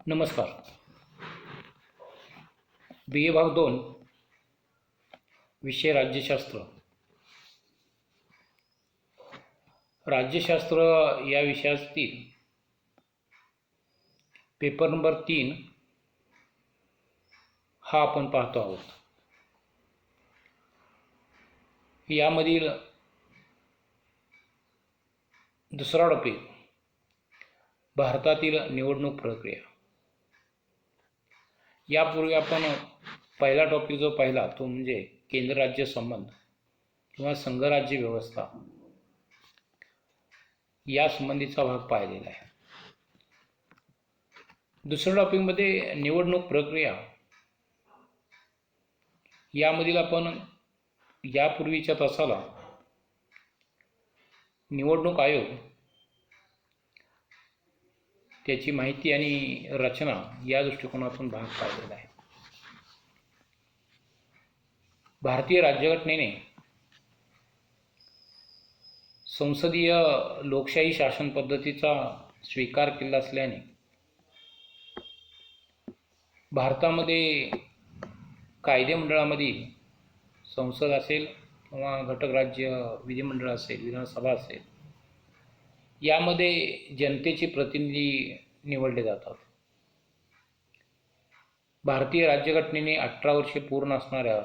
नमस्कार. बी ए भाग 2 विषय राज्यशास्त्र. राज्यशास्त्र या विषयातील पेपर नंबर 3 हा आपण पाहतो आहोत. यामधील दुसरा टॉपिक भारतातील निवडणूक प्रक्रिया. यापूर्वी आपण पहिला टॉपिक जो पाहिला तो म्हणजे केंद्र राज्य संबंध किंवा संघराज्य व्यवस्था या संबंधीचा भाग पाहिलेला आहे. दुसऱ्या टॉपिकमध्ये निवडणूक प्रक्रिया यामधील आपण यापूर्वीच्या तासाला निवडणूक आयोग, त्याची माहिती आणि रचना या दृष्टिकोनातून भाग पाहिलेला आहे. भारतीय राज्यघटनेने संसदीय लोकशाही शासन पद्धतीचा स्वीकार केला असल्याने भारतामध्ये कायदेमंडळामधील संसद असेल किंवा घटक राज्य विधिमंडळ असेल, विधानसभा असेल, यामध्ये जनतेचे प्रतिनिधी निवडले जातात. भारतीय राज्यघटनेने 18 वर्षे पूर्ण असणाऱ्या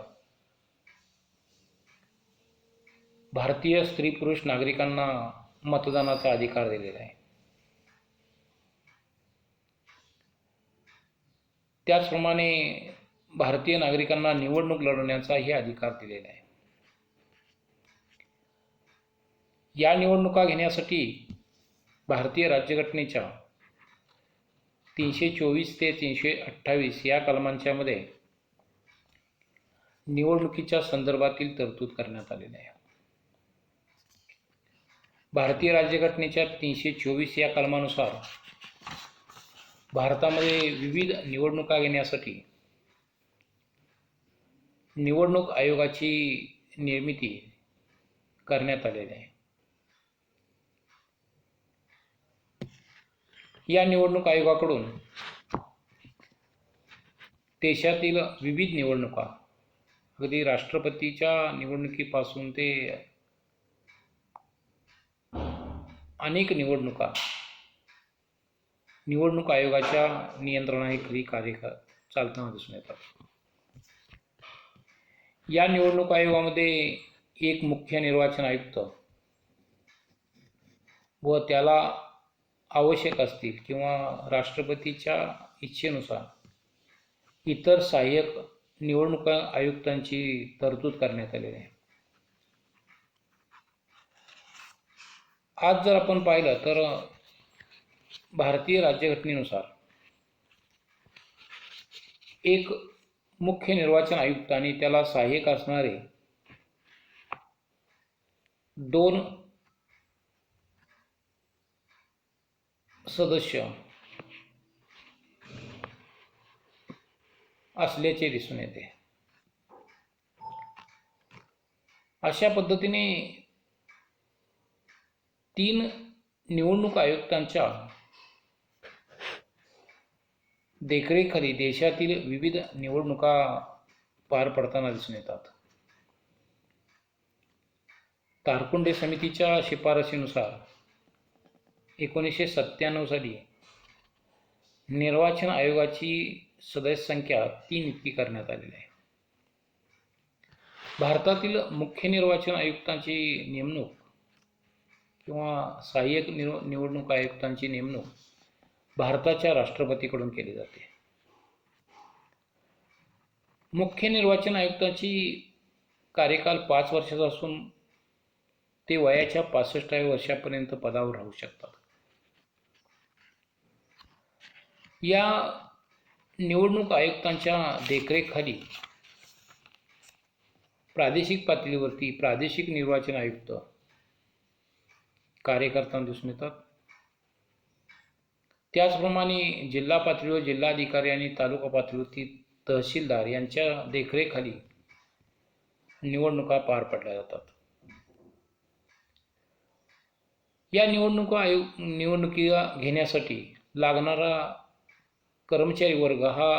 भारतीय स्त्री पुरुष नागरिकांना मतदानाचा अधिकार दिलेला आहे. त्याचप्रमाणे भारतीय नागरिकांना निवडणूक लढवण्याचाही अधिकार दिलेला आहे. या निवडणुका घेण्यासाठी भारतीय राज्यघटनेच्या 324 ते 328 या कलमांच्या मध्ये निवडणुकीच्या संदर्भातील तरतूद करण्यात आलेली आहे. भारतीय राज्यघटनेच्या 324 या कलमानुसार भारतामध्ये विविध निवडणुका घेण्यासाठी निवडणूक आयोगाची निर्मिती करण्यात आलेली आहे. या निवडणूक आयोगाकडून देशातील विविध निवडणुका, अगदी राष्ट्रपतीच्या निवडणुकीपासून ते अनेक निवडणूक आयोगाच्या नियंत्रणाखाली कार्य चालताना दिसून येतात. या निवडणूक आयोगामध्ये एक मुख्य निर्वाचन आयुक्त व त्याला आवश्यक असतील किंवा राष्ट्रपतीच्या इच्छेनुसार इतर सहाय्यक निवडणूक आयुक्तांची तरतूद करण्यात आलेली आहे. आज जर आपण पाहिलं तर भारतीय राज्यघटनेनुसार एक मुख्य निर्वाचन आयुक्त आणि त्याला सहाय्यक असणारे 2 सदस्य असल्याचे दिसून येते. अशा पद्धतीने 3 निवडणूक आयुक्तांच्या देखरेखीखाली देशातील विविध निवडणुका पार पडताना दिसून येतात. तारकुंडे समितीच्या शिफारशीनुसार 1997 साली निर्वाचन आयोगाची सदस्य संख्या 3 इतकी करण्यात आलेली आहे. भारतातील मुख्य निर्वाचन आयुक्तांची नेमणूक किंवा सहाय्यक निवडणूक आयुक्तांची नेमणूक भारताच्या राष्ट्रपतीकडून केली जाते. मुख्य निर्वाचन आयुक्तांची कार्यकाल 5 वर्षाचा असून ते वयाच्या 65व्या वर्षापर्यंत पदावर राहू शकतात. या निवडणूक आयुक्तांच्या देखरेखीखाली प्रादेशिक पातळीवरती प्रादेशिक निर्वाचन आयुक्त कार्य करताना दिसून येतात. त्याचप्रमाणे जिल्हा पातळीवर जिल्हाधिकारी आणि तालुका पातळीवरती तहसीलदार यांच्या देखरेखीखाली निवडणुका पार पडल्या जातात. या निवडणुका घेण्यासाठी लागणारा कर्मचारी वर्ग हा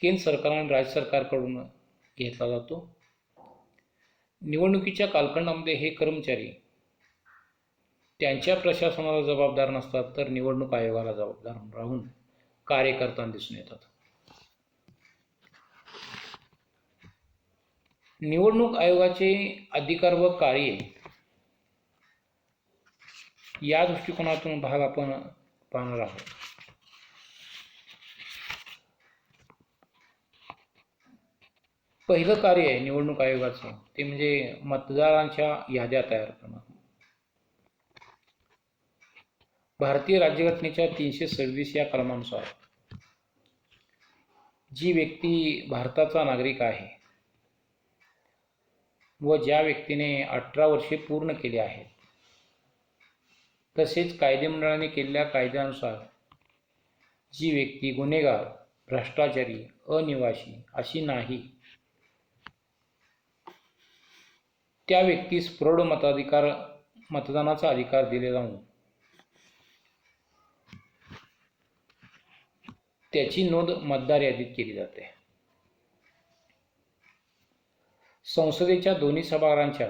केंद्र सरकार आणि राज्य सरकारकडून घेतला जातो. निवडणुकीच्या कालखंडामध्ये हे कर्मचारी त्यांच्या प्रशासनाला जबाबदार नसतात, तर निवडणूक आयोगाला जबाबदार राहून कार्य करताना दिसून येतात. निवडणूक आयोगाचे अधिकार व कार्य या दृष्टिकोनातून भाग आपण पाहणार आहोत. पहिलं कार्य आहे निवडणूक आयोगाचं, ते म्हणजे मतदारांच्या याद्या तयार करणं. भारतीय राज्यघटनेच्या 326 या कलमानुसार जी व्यक्ती भारताचा नागरिक आहे व ज्या व्यक्तीने 18 वर्षे पूर्ण केली आहेत, तसेच कायदेमंडळाने केलेल्या कायद्यानुसार जी व्यक्ती गुन्हेगार, भ्रष्टाचारी, अनिवासी अशी नाही, त्या व्यक्तीस प्रौढ मतदानाचा अधिकार दिले जाऊन त्याची नोंद मतदार यादीत केली जाते. संसदेच्या दोन्ही सभागृहांच्या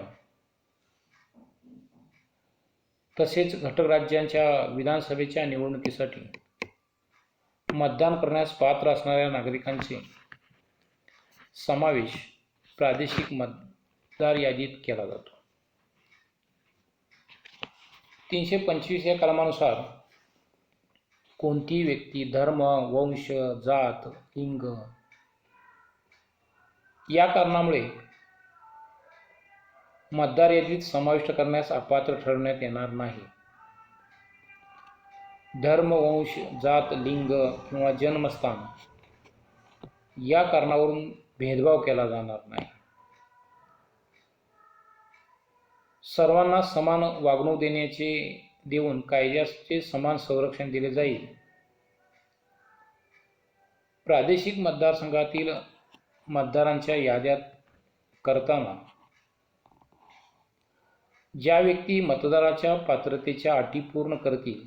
तसेच घटक राज्यांच्या विधानसभेच्या निवडणुकीसाठी मतदान करण्यास पात्र असणाऱ्या नागरिकांचे समावेश प्रादेशिक मतदार यादीत केला जातो. 325 या कलमानुसार कोणतीही व्यक्ती धर्म, वंश, जात, लिंग या कारणामुळे मतदार यादीत समाविष्ट करण्यास अपात्र ठरवण्यात येणार नाही. धर्म, वंश, जात, लिंग किंवा जन्मस्थान या कारणावरून भेदभाव केला जाणार नाही. सर्वांना समान वागणूक देऊन कायद्याचे समान संरक्षण दिले जाईल. प्रादेशिक मतदारसंघातील मतदारांच्या याद्या करताना ज्या व्यक्ती मतदाराच्या पात्रतेच्या अटी पूर्ण करतील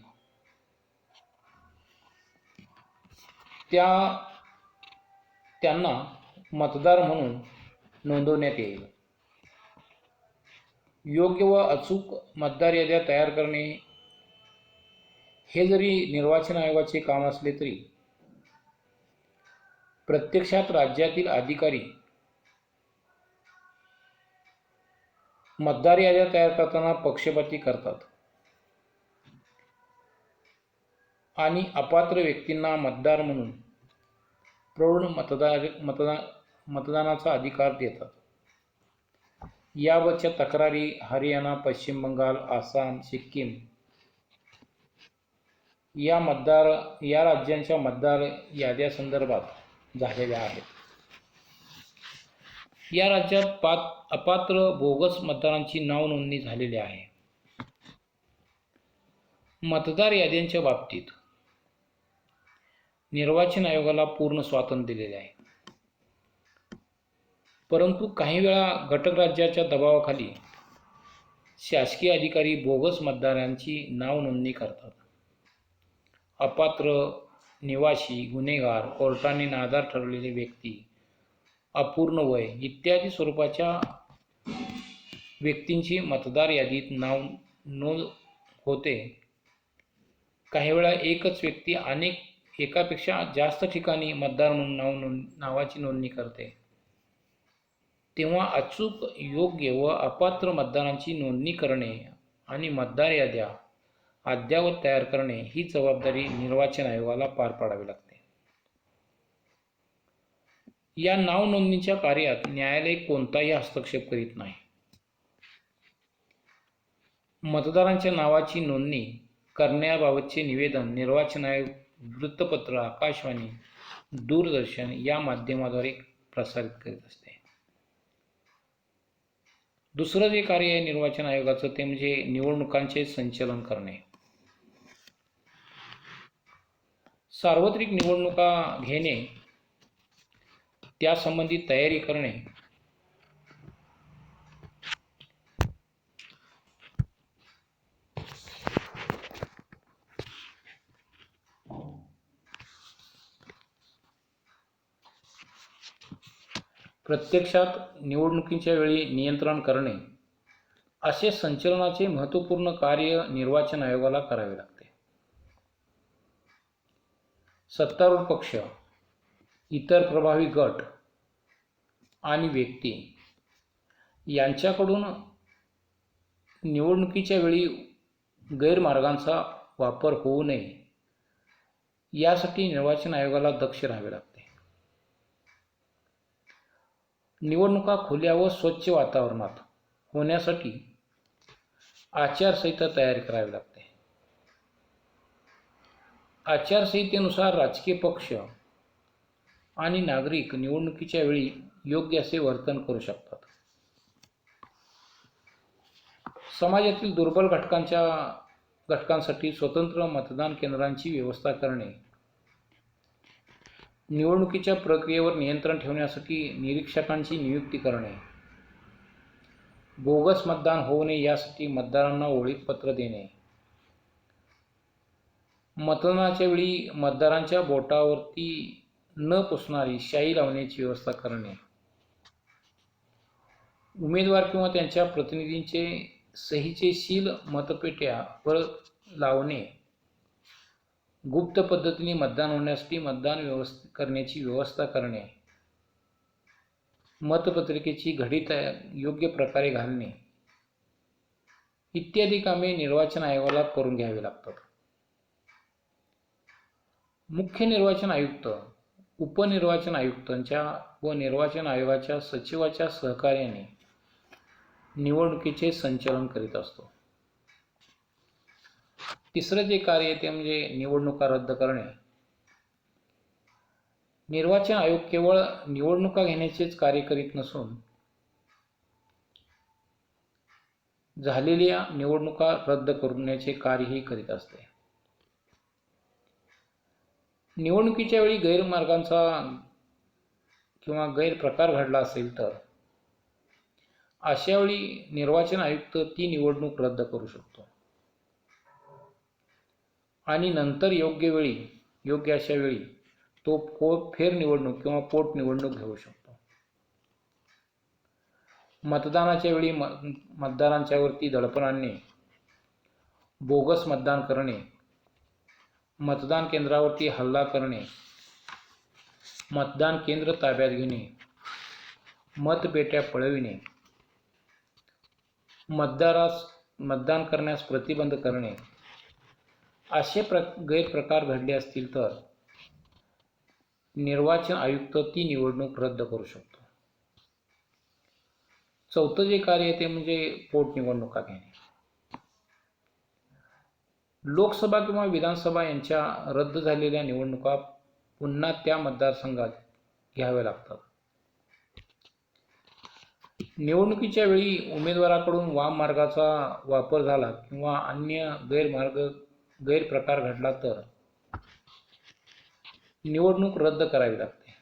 त्यांना मतदार म्हणून नोंदवण्यात येईल. योग्य व अचूक मतदार याद्या तयार करणे हे जरी निर्वाचन आयोगाचे काम असले तरी प्रत्यक्षात राज्यातील अधिकारी मतदार याद्या तयार करताना पक्षपाती करतात आणि अपात्र व्यक्तींना मतदार म्हणून प्रौढ मतदानाचा अधिकार देतात. याबाबतच्या तक्रारी हरियाणा, पश्चिम बंगाल, आसाम, सिक्कीम या राज्यांच्या मतदार याद्यांसंदर्भात झालेल्या आहेत. या राज्यात अपात्र बोगस मतदारांची नाव नोंदणी झालेली आहे. मतदार याद्यांच्या बाबतीत निर्वाचन आयोगाला पूर्ण स्वातंत्र्य दिलेले आहे, परंतु काही वेळा घटक राज्याच्या दबावाखाली शासकीय अधिकारी बोगस मतदारांची नाव नोंदणी करतात. अपात्र, निवासी, गुन्हेगार, कोर्टाने नादार ठरवलेले व्यक्ती, अपूर्ण वय इत्यादी स्वरूपाच्या व्यक्तींची मतदार यादीत नोंद होते. काही वेळा एकच व्यक्ती एकापेक्षा जास्त ठिकाणी मतदार म्हणून नावाची नोंदणी करते. तेव्हा अचूक, योग्य व अपात्र मतदारांची नोंदणी करणे आणि मतदार याद्या अद्ययावत तयार करणे ही जबाबदारी निर्वाचन आयोगाला पार पाडावी लागते. या नाव नोंदणीच्या कार्यात न्यायालय कोणताही हस्तक्षेप करीत नाही. मतदारांच्या नावाची नोंदणी करण्याबाबतचे निवेदन निर्वाचन आयोग वृत्तपत्र, आकाशवाणी, दूरदर्शन या माध्यमाद्वारे प्रसारित करीत असते. दुसरं जे कार्य आहे निर्वाचन आयोगाचं ते म्हणजे निवडणुकांचे संचालन करणे. सार्वत्रिक निवडणुका घेणे, त्यासंबंधी तयारी करणे, प्रत्यक्षात निवडणुकीच्या वेळी नियंत्रण करणे असे संचलनाचे महत्त्वपूर्ण कार्य निर्वाचन आयोगाला करावे लागते. सत्तारूढ पक्ष, इतर प्रभावी गट आणि व्यक्ती यांच्याकडून निवडणुकीच्या वेळी गैरमार्गांचा वापर होऊ नये यासाठी निर्वाचन आयोगाला दक्ष राहावे लागते. निवडणुका खुल्या व स्वच्छ वातावरणात होण्यासाठी आचारसंहिता तयार करावी लागते. आचारसंहितेनुसार राजकीय पक्ष आणि नागरिक निवडणुकीच्या वेळी योग्य असे वर्तन करू शकतात. समाजातील दुर्बल घटकांसाठी स्वतंत्र मतदान केंद्रांची व्यवस्था करणे, निवडणुकीच्या प्रक्रियेवर नियंत्रण ठेवण्यासाठी निरीक्षकांची नियुक्ती करणे, बोगस मतदान होऊ नये यासाठी मतदारांना ओळखपत्र देणे, मतदानाच्या वेळी मतदारांच्या बोटावरती न पुसणारी शाई लावण्याची व्यवस्था करणे, उमेदवार किंवा त्यांच्या प्रतिनिधींचे सहीचे सील मतपेट्यावर लावणे, गुप्त पद्धतीने मतदान होण्यासाठी मतदान करण्याची व्यवस्था करणे, मतपत्रिकेची घडी योग्य प्रकारे घालणे इत्यादी कामे निर्वाचन आयोगाला करून घ्यावी लागतात. मुख्य निर्वाचन आयुक्त, उपनिर्वाचन आयुक्तांच्या व निर्वाचन आयोगाच्या सचिवाच्या सहकार्याने निवडणुकीचे संचालन करीत असतो. तिसरं जे कार्य आहे ते म्हणजे निवडणुका रद्द करणे. निर्वाचन आयोग केवळ निवडणुका घेण्याचेच कार्य करीत नसून झालेल्या निवडणुका रद्द करण्याचे कार्यही करीत असते. निवडणुकीच्या वेळी गैरमार्गांचा किंवा गैरप्रकार घडला असेल तर अशावेळी निर्वाचन आयुक्त ती निवडणूक रद्द करू शकतो आणि नंतर योग्य अशा वेळी तो फेरनिवडणूक किंवा पोटनिवडणूक घेऊ शकतो. मतदानाच्या वेळी मतदारांच्यावरती दडपण आणणे, बोगस मतदान करणे, मतदान केंद्रावरती हल्ला करणे, मतदान केंद्र ताब्यात घेणे, मतपेट्या पळविणे, मतदारास मतदान करण्यास प्रतिबंध करणे असे गैरप्रकार घडले असतील तर निर्वाचन आयुक्त ती निवडणूक रद्द करू शकतो. चौथं जे कार्य आहे ते म्हणजे पोटनिवडणुका घेणे. लोकसभा किंवा विधानसभा यांच्या रद्द झालेल्या निवडणुका पुन्हा त्या मतदारसंघात घ्याव्या लागतात. निवडणुकीच्या वेळी उमेदवाराकडून वाममार्गाचा वापर झाला किंवा अन्य गैरप्रकार घडला तर निवडणूक रद्द करावी लागते.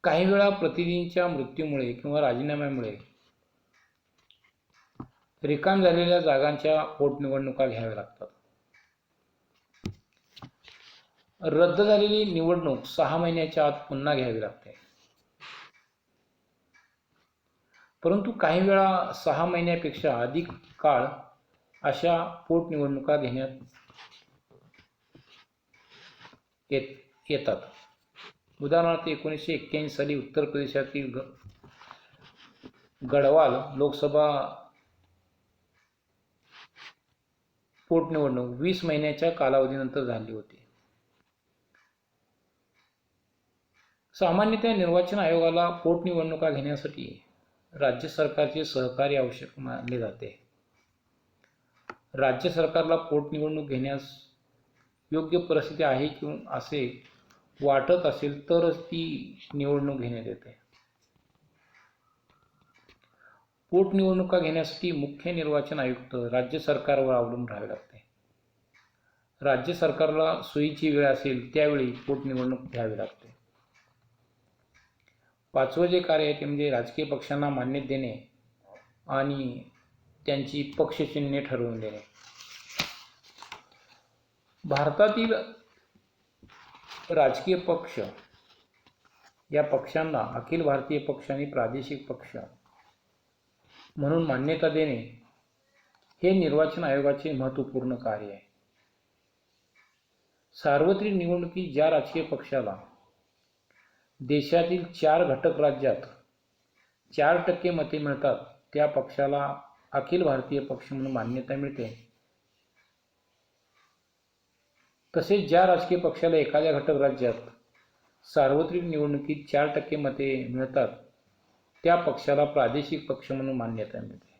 काही वेळा प्रतिनिधींच्या मृत्यूमुळे किंवा राजीनाम्यामुळे रिकाम झालेल्या जागांच्या पोटनिवडणुका घ्याव्या लागतात. रद्द झालेली निवडणूक 6 महिन्याच्या आत पुन्हा घ्यावी लागते. परंतु काही वेळा 6 महिन्यापेक्षा अधिक काळ अशा पोटनिवडणुका घेण्यात येतात. उदाहरणार्थ 1981 साली उत्तर प्रदेशातील गढवाल लोकसभा पोटनिवडणूक 20 महिन्याच्या कालावधीनंतर झाली होती. सामान्यतः निर्वाचन आयोगाला पोटनिवडणुका घेण्यासाठी राज्य सरकारचे सहकार्य आवश्यक मानले जाते. राज्य सरकारला पोटनिवडणूक घेण्यास योग्य परिस्थिती आहे किंवा असे वाटत असेल तरच ती निवडणूक घेण्यात येते. पोटनिवडणुका घेण्यासाठी मुख्य निर्वाचन आयुक्त राज्य सरकारवर अवलंबून राहावे लागते. राज्य सरकारला सोयीची वेळ असेल त्यावेळी पोटनिवडणूक घ्यावी लागते. पाचवं जे कार्य आहे ते म्हणजे राजकीय पक्षांना मान्यता देणे आणि त्यांची पक्षचिन्हे ठरवून देणे. भारतातील राजकीय पक्ष या पक्षांना अखिल भारतीय पक्ष आणि प्रादेशिक पक्ष म्हणून मान्यता देणे हे निर्वाचन आयोगाचे महत्त्वपूर्ण कार्य आहे. सार्वत्रिक निवडणुकीत ज्या राजकीय पक्षाला देशातील 4 घटक राज्यात 4% मते मिळतात त्या पक्षाला अखिल भारतीय पक्ष म्हणून मान्यता मिळते. तसेच ज्या राजकीय पक्षाला एखाद्या घटक राज्यात सार्वत्रिक निवडणुकीत 4% मते मिळतात त्या पक्षाला प्रादेशिक पक्ष म्हणून मान्यता मिळते.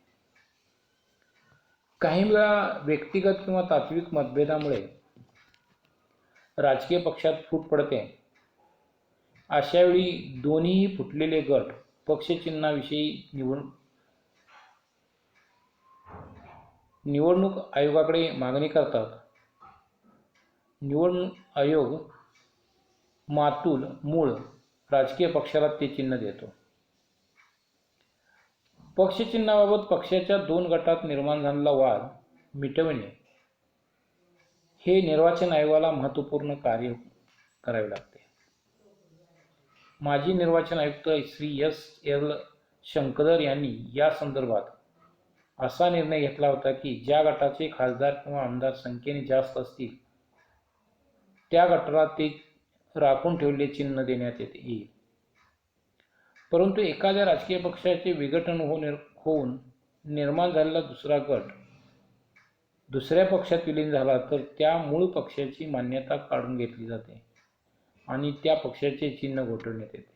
काही वेळा व्यक्तिगत किंवा तात्विक मतभेदामुळे राजकीय पक्षात फूट पडते. अशावेळी दोन्हीही फुटलेले गट पक्षचिन्हाविषयी निवडणूक आयोगाकडे मागणी करतात. निवडणूक आयोग मूळ राजकीय पक्षाला ते चिन्ह देतो. पक्षचिन्हाबाबत पक्षाच्या 2 गटात निर्माण झालेला वाद मिटविणे हे निर्वाचन आयोगाला महत्त्वपूर्ण कार्य करावे लागते. माजी निर्वाचन आयुक्त श्री S.L. शंकदर यांनी या संदर्भात असा निर्णय घेतला होता की ज्या गटाचे खासदार किंवा आमदार संख्येने जास्त असतील त्या गटाला ते राखून ठेवलेले चिन्ह देण्यात येईल. परंतु एखाद्या राजकीय पक्षाचे विघटन होऊन निर्माण झालेला दुसरा गट दुसऱ्या पक्षात विलीन झाला तर त्या मूळ पक्षाची मान्यता काढून घेतली जाते आणि त्या पक्षाचे चिन्ह घोषविण्यात येते.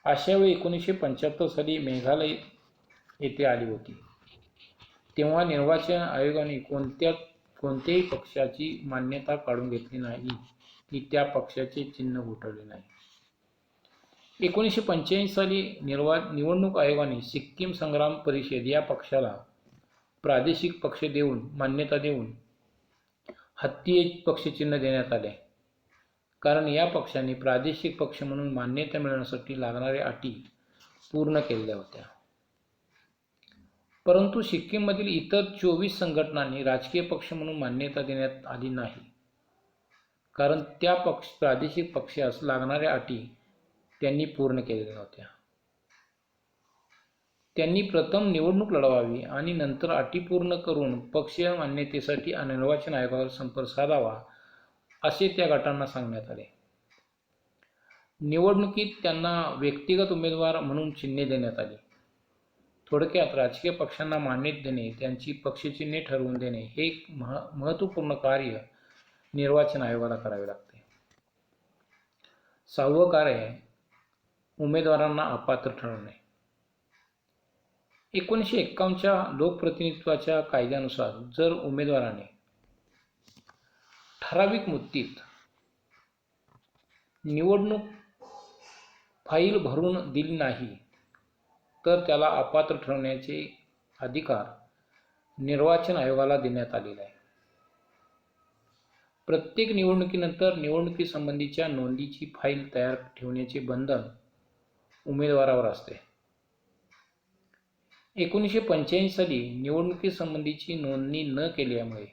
अशावेळी 1975 साली मेघालय येथे आली होती. तेव्हा निर्वाचन आयोगाने कोणत्याही पक्षाची मान्यता काढून घेतली नाही की त्या पक्षाचे चिन्ह घोषवले नाही. 1985 साली निवडणूक आयोगाने सिक्कीम संग्राम परिषद या पक्षाला प्रादेशिक पक्ष मान्यता देऊन हत्ती हे पक्षचिन्ह देण्यात आले, कारण या पक्षाने प्रादेशिक पक्ष म्हणून मान्यता मिळवण्यासाठी लागणाऱ्या अटी पूर्ण केलेल्या होत्या. परंतु सिक्कीममधील इतर 24 संघटनांनी राजकीय पक्ष म्हणून मान्यता देण्यात आली नाही, कारण त्या प्रादेशिक पक्षास लागणाऱ्या अटी त्यांनी पूर्ण केलेल्या नव्हत्या. त्यांनी प्रथम निवडणूक लढवावी आणि नंतर अटी पूर्ण करून पक्षीय मान्यतेसाठी निर्वाचन आयोगावर संपर्क साधावा असे त्या गटांना सांगण्यात आले. निवडणुकीत त्यांना व्यक्तिगत उमेदवार म्हणून चिन्हे देण्यात आली. थोडक्यात राजकीय पक्षांना मान्यता देणे, त्यांची पक्षचिन्हे ठरवून देणे हे एक महत्त्वपूर्ण कार्य निर्वाचन आयोगाला करावे लागते. 6वं कार्य उमेदवारांना अपात्र ठरवणे. 1951च्या लोकप्रतिनिधित्वाच्या कायद्यानुसार जर उमेदवाराने ठराविक मुदतीत निवडणूक फाईल भरून दिली नाही तर त्याला अपात्र ठरवण्याचे अधिकार निर्वाचन आयोगाला देण्यात आलेला आहे. प्रत्येक निवडणुकीनंतर निवडणुकीसंबंधीच्या नोंदीची फाईल तयार ठेवण्याचे बंधन उमेदवारावर असते. 1985 साली निवडणुकीसंबंधीची नोंदणी न केल्यामुळे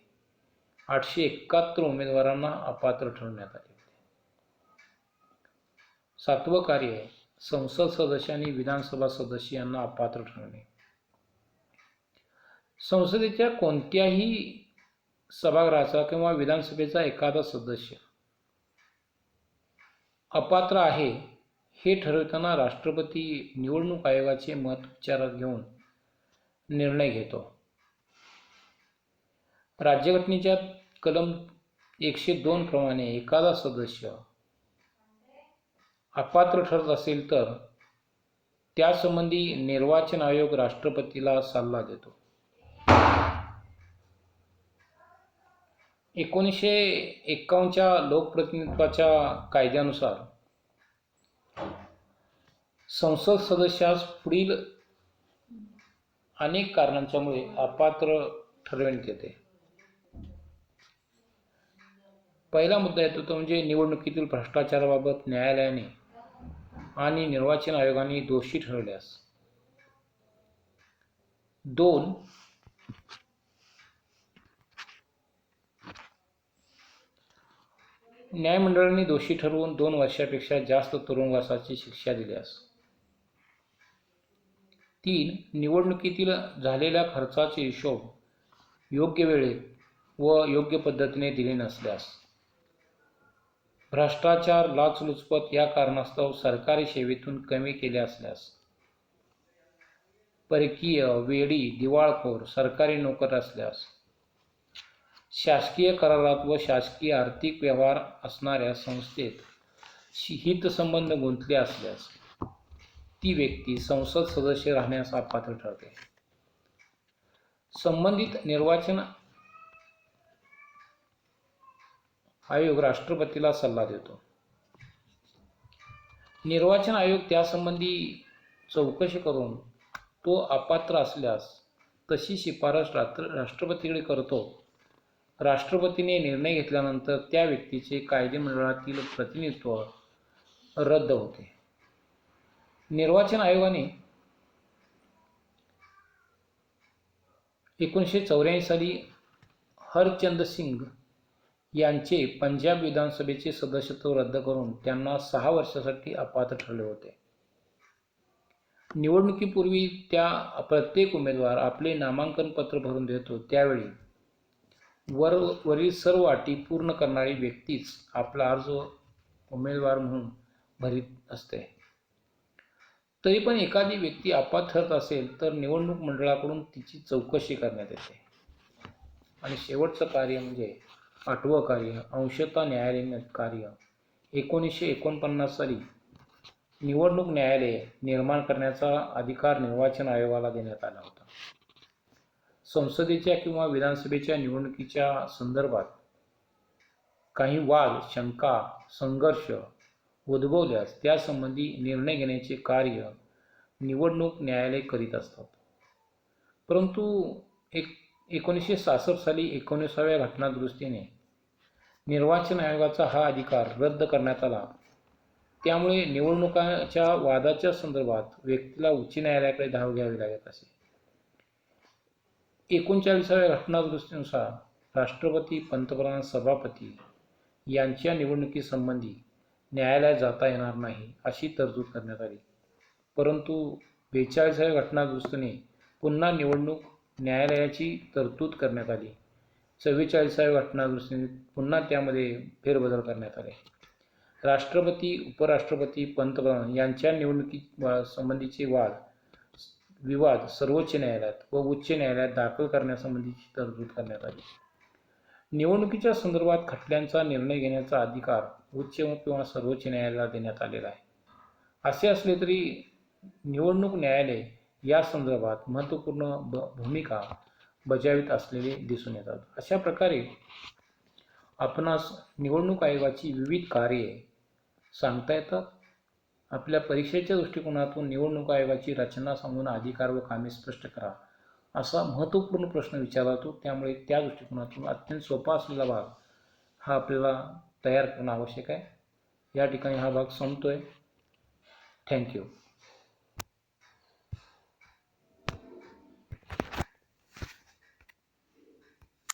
871 उमेदवारांना अपात्र ठरवण्यात आले होते. 7वं कार्य आहे संसद सदस्य आणि विधानसभा सदस्य यांना अपात्र ठरवणे. संसदेच्या कोणत्याही सभागृहाचा किंवा विधानसभेचा एखादा सदस्य अपात्र आहे हे ठरवताना राष्ट्रपती निवडणूक आयोगाचे मत विचारात घेऊन निर्णय घेतो. राज्यघटनेच्या कलम 102 प्रमाणे एखादा सदस्य अपात्र ठरत असेल तर त्यासंबंधी निर्वाचन आयोग राष्ट्रपतीला सल्ला देतो. 1951च्या लोकप्रतिनिधित्वाच्या कायद्यानुसार संसद सदस्यास पुढील अनेक कारणांच्यामुळे अपात्र ठरवण्यात येते. पहिला मुद्दा येतो तो म्हणजे निवडणुकीतील भ्रष्टाचाराबाबत न्यायालयाने आणि निर्वाचन आयोगाने दोषी ठरवल्यास. 2. न्यायमंडळाने दोषी ठरवून 2 वर्षापेक्षा जास्त तुरुंगवासाची शिक्षा दिल्यास. 3. निवडणुकीतील झालेल्या खर्चाचे हिशोब योग्य वेळेत व योग्य पद्धतीने दिले नसल्यास. भ्रष्टाचार, लाचलुचपत या कारणास्तव सरकारी सेवेतून कमी केले असल्यास. परकीय, वेडी, दिवाळखोर सरकारी नोकर असल्यास. शासकीय करारात व शासकीय आर्थिक व्यवहार असणाऱ्या संस्थेत हितसंबंध गुंतले असल्यास ती व्यक्ती संसद सदस्य राहण्यास अपात्र ठरते. संबंधित निर्वाचन आयोग राष्ट्रपतीला सल्ला देतो. निर्वाचन आयोग त्यासंबंधी चौकशी करून तो अपात्र असल्यास तशी शिफारस राष्ट्रपतीकडे करतो. राष्ट्रपतीने निर्णय घेतल्यानंतर त्या व्यक्तीचे कायदेमंडळातील प्रतिनिधित्व रद्द होते. निर्वाचन आयोगाने 1984 साली हरचंद सिंग यांचे पंजाब विधानसभेचे सदस्यत्व रद्द करून त्यांना 6 वर्षांसाठी अपात्र ठरवले होते. निवडणुकीपूर्वी प्रत्येक उमेदवार आपले नामांकन पत्र भरून देतो त्यावेळी वरील सर्व अटी पूर्ण करणारी व्यक्तीच आपला अर्ज उमेदवार म्हणून भरीत असते. तरी पण एखादी व्यक्ती अपात्र ठरत असेल तर निवडणूक मंडळाकडून तिची चौकशी करण्यात येते. आणि शेवटचं कार्य म्हणजे 8वं कार्य अंशतः न्यायालयीन कार्य. 1949 साली निवडणूक न्यायालय निर्माण करण्याचा अधिकार निर्वाचन आयोगाला देण्यात आला होता. संसदेच्या किंवा विधानसभेच्या निवडणुकीच्या संदर्भात काही वाद, शंका, संघर्ष उद्भवल्यास त्यासंबंधी निर्णय घेण्याचे कार्य निवडणूक न्यायालय करीत असतात. परंतु 1966 साली 19व्या घटनादुरुस्तीने निर्वाचन आयोगाचा हा अधिकार रद्द करण्यात आला. त्यामुळे निवडणुकांच्या वादाच्या संदर्भात व्यक्तीला उच्च न्यायालयाकडे धाव घ्यावी लागत असे. 39व्या घटनादुरुस्तीनुसार राष्ट्रपती, पंतप्रधान, सभापती यांच्या निवडणुकीसंबंधी न्यायालयात जाता येणार नाही अशी तरतूद करण्यात आली. परंतु 42व्या घटनादुरुस्तीने पुन्हा निवडणूक न्यायालयाची तरतूद करण्यात आली. 44व्या घटनादुरुस्तीने पुन्हा त्यामध्ये फेरबदल करण्यात आले. राष्ट्रपती, उपराष्ट्रपती, पंतप्रधान यांच्या निवडणुकी संबंधीचे विवाद सर्वोच्च न्यायालयात व उच्च न्यायालयात दाखल करण्यासंबंधीची तरतूद करण्यात आली. निवडणुकीच्या संदर्भात खटल्यांचा निर्णय घेण्याचा अधिकार उच्च किंवा सर्वोच्च न्यायालयाला देण्यात आलेला आहे. असे असले तरी निवडणूक न्यायालय या संदर्भात महत्त्वपूर्ण भूमिका बजावित असलेले दिसून येतात. अशा प्रकारे आपणास निवडणूक आयोगाची विविध कार्ये सांगता येतात. आपल्या परीक्षेच्या दृष्टिकोनातून निवडणूक आयोगाची रचना सांगून अधिकार व कामे स्पष्ट करा असा महत्त्वपूर्ण प्रश्न विचारला जातो. त्यामुळे त्या दृष्टिकोनातून अत्यंत सोपा असलेला भाग हा आपल्याला तयार करणं आवश्यक आहे. या ठिकाणी हा भाग संपतोय. थँक्यू.